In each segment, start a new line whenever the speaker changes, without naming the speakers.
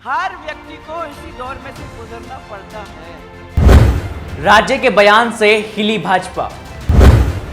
हर व्यक्ति को इसी दौर में से गुजरना पड़ता है।
राज्य के बयान से हिली भाजपा,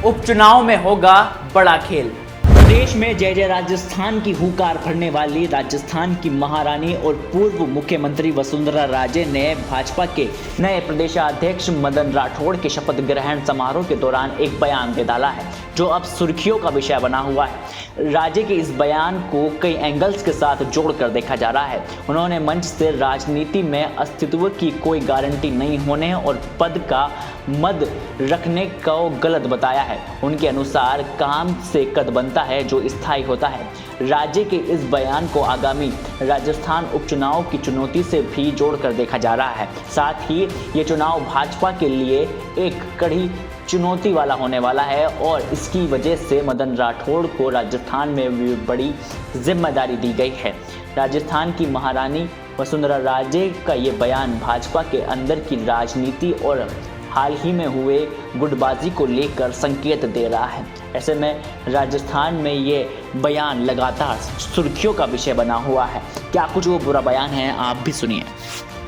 उपचुनाव में होगा बड़ा खेल। प्रदेश में जय जय राजस्थान की हुंकार भरने वाली राजस्थान की महारानी और पूर्व मुख्यमंत्री वसुंधरा राजे ने भाजपा के नए प्रदेशाध्यक्ष मदन राठौड़ के शपथ ग्रहण समारोह के दौरान एक बयान दे डाला है, जो अब सुर्खियों का विषय बना हुआ है। राजे के इस बयान को कई एंगल्स के साथ जोड़कर देखा जा रहा है। उन्होंने मंच से राजनीति में अस्तित्व की कोई गारंटी नहीं होने और पद का मद रखने को गलत बताया है। उनके अनुसार काम से कद बनता है जो स्थायी होता है। राज्य के इस बयान को आगामी राजस्थान उपचुनाव की चुनौती से भी जोड़कर देखा जा रहा है। साथ ही ये चुनाव भाजपा के लिए एक कड़ी चुनौती वाला होने वाला है और इसकी वजह से मदन राठौड़ को राजस्थान में भी बड़ी जिम्मेदारी दी गई है। राजस्थान की महारानी वसुंधरा राजे का ये बयान भाजपा के अंदर की राजनीति और हाल ही में हुए गुटबाजी को लेकर संकेत दे रहा है। ऐसे में राजस्थान में ये बयान लगातार सुर्खियों का विषय बना हुआ है। क्या कुछ वो बुरा बयान है, आप भी सुनिए।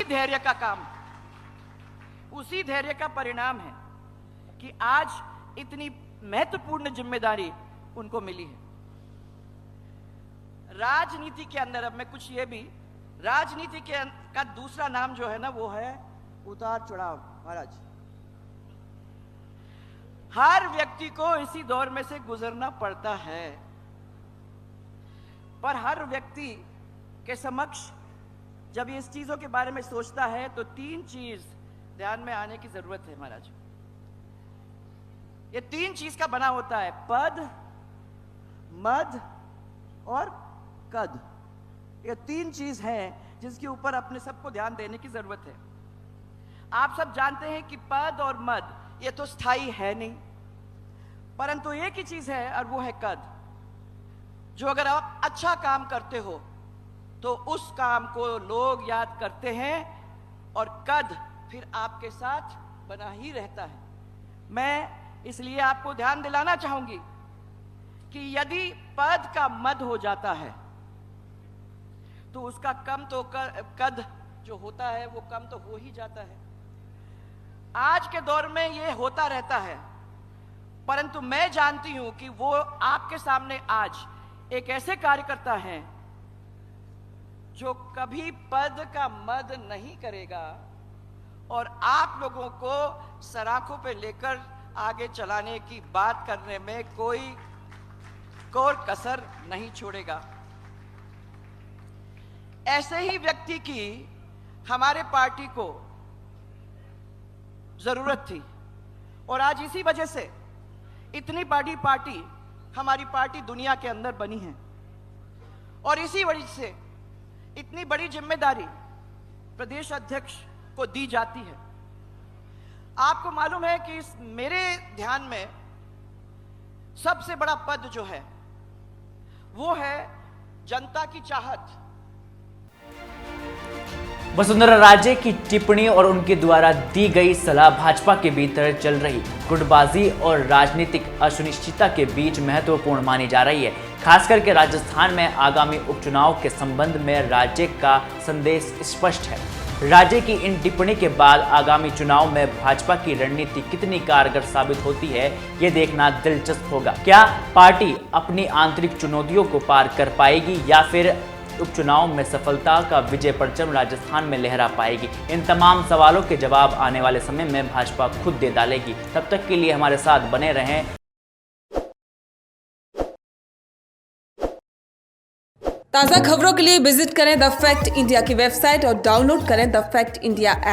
धैर्य का काम, उसी धैर्य का परिणाम है कि आज इतनी महत्वपूर्ण जिम्मेदारी उनको मिली है। राजनीति के अंदर अब मैं कुछ ये भी, राजनीति का दूसरा नाम जो है ना, वो है उतार चढ़ाव। महाराज, हर व्यक्ति को इसी दौर में से गुजरना पड़ता है, पर हर व्यक्ति के समक्ष जब ये इस चीजों के बारे में सोचता है तो तीन चीज ध्यान में आने की जरूरत है। महाराज, ये तीन चीज का बना होता है: पद, मद और कद। ये तीन चीज हैं जिसके ऊपर अपने सबको ध्यान देने की जरूरत है। आप सब जानते हैं कि पद और मद ये तो स्थायी है नहीं, परंतु एक ही चीज है और वो है कद। जो अगर आप अच्छा काम करते हो तो उस काम को लोग याद करते हैं और कद फिर आपके साथ बना ही रहता है। मैं इसलिए आपको ध्यान दिलाना चाहूंगी कि यदि पद का मद हो जाता है तो उसका कम तो कद जो होता है वो कम तो हो ही जाता है। आज के दौर में ये होता रहता है, परंतु मैं जानती हूं कि वो आपके सामने आज एक ऐसे कार्यकर्ता हैं जो कभी पद का मद नहीं करेगा और आप लोगों को सराखों पे लेकर आगे चलाने की बात करने में कोई कसर नहीं छोड़ेगा। ऐसे ही व्यक्ति की हमारे पार्टी को जरूरत थी और आज इसी वजह से इतनी बड़ी पार्टी हमारी पार्टी दुनिया के अंदर बनी है और इसी वजह से इतनी बड़ी जिम्मेदारी प्रदेश अध्यक्ष को दी जाती है। आपको मालूम है कि मेरे ध्यान में सबसे बड़ा पद जो है वो है जनता की चाहत।
वसुंधरा राजे की टिप्पणी और उनके द्वारा दी गई सलाह भाजपा के भीतर चल रही गुटबाजी और राजनीतिक अनिश्चितता के बीच महत्वपूर्ण मानी जा रही है। खास करके राजस्थान में आगामी उपचुनाव के संबंध में राज्य का संदेश स्पष्ट है। राज्य की इन टिप्पणी के बाद आगामी चुनाव में भाजपा की रणनीति कितनी कारगर साबित होती है, ये देखना दिलचस्प होगा। क्या पार्टी अपनी आंतरिक चुनौतियों को पार कर पाएगी या फिर उपचुनाव में सफलता का विजय परचम राजस्थान में लहरा पाएगी? इन तमाम सवालों के जवाब आने वाले समय में भाजपा खुद दे डालेगी। तब तक के लिए हमारे साथ बने रहें।
ताज़ा खबरों के लिए विजिट करें द फैक्ट इंडिया की वेबसाइट और डाउनलोड करें द फैक्ट इंडिया ऐप।